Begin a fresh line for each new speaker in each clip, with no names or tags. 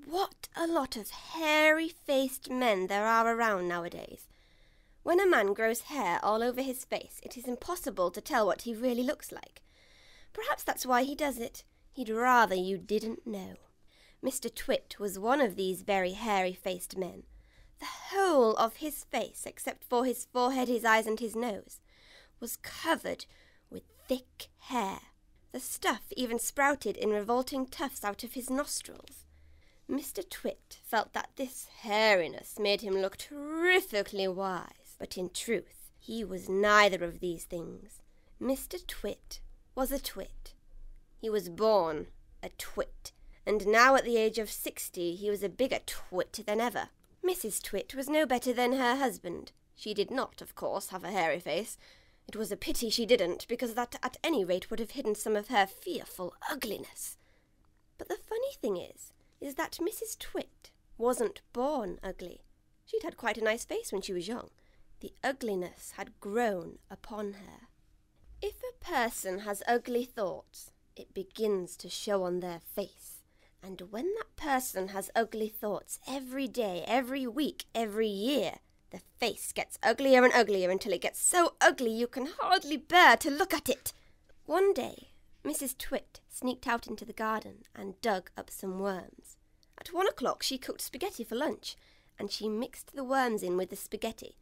What a lot of hairy-faced men there are around nowadays. When a man grows hair all over his face, it is impossible to tell what he really looks like. Perhaps that's why he does it. He'd rather you didn't know. Mr. Twit was one of these very hairy-faced men. The whole of his face, except for his forehead, his eyes, and his nose, was covered with thick hair. The stuff even sprouted in revolting tufts out of his nostrils. Mr. Twit felt that this hairiness made him look terrifically wise, but in truth he was neither of these things. Mr. Twit was a twit. He was born a twit, and now at the age of 60 he was a bigger twit than ever. Mrs. Twit was no better than her husband. She did not, of course, have a hairy face. It was a pity she didn't, because that at any rate would have hidden some of her fearful ugliness. But the funny thing is that Mrs. Twit wasn't born ugly. She'd had quite a nice face when she was young. The ugliness had grown upon her. If a person has ugly thoughts, it begins to show on their face. And when that person has ugly thoughts every day, every week, every year, the face gets uglier and uglier until it gets so ugly you can hardly bear to look at it. One day, Mrs. Twit sneaked out into the garden and dug up some worms. At 1 o'clock she cooked spaghetti for lunch, and she mixed the worms in with the spaghetti,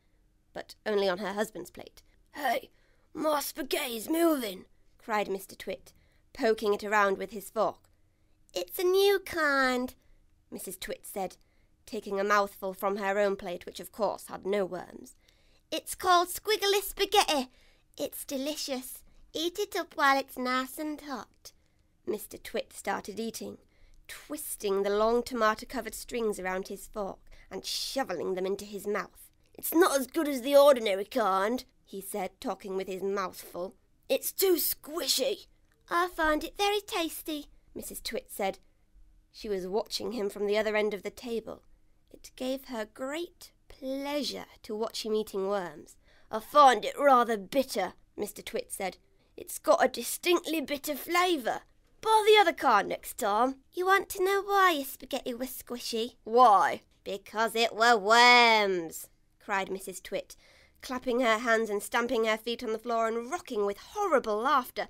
but only on her husband's plate. "Hey, more spaghetti's moving," cried Mr. Twit, poking it around with his fork. "It's a new kind," Mrs. Twit said, taking a mouthful from her own plate, which of course had no worms. "It's called squiggly spaghetti. It's delicious. Eat it up while it's nice and hot." Mr. Twit started eating, twisting the long tomato-covered strings around his fork and shoveling them into his mouth. "It's not as good as the ordinary kind," he said, talking with his mouth full. "It's too squishy." "I find it very tasty," Mrs. Twit said. She was watching him from the other end of the table. It gave her great pleasure to watch him eating worms. "I find it rather bitter," Mr. Twit said. "It's got a distinctly bitter flavour. Buy the other kind next time." "You want to know why your spaghetti was squishy?" "Why?" "Because it were worms," cried Mrs. Twit, clapping her hands and stamping her feet on the floor and rocking with horrible laughter.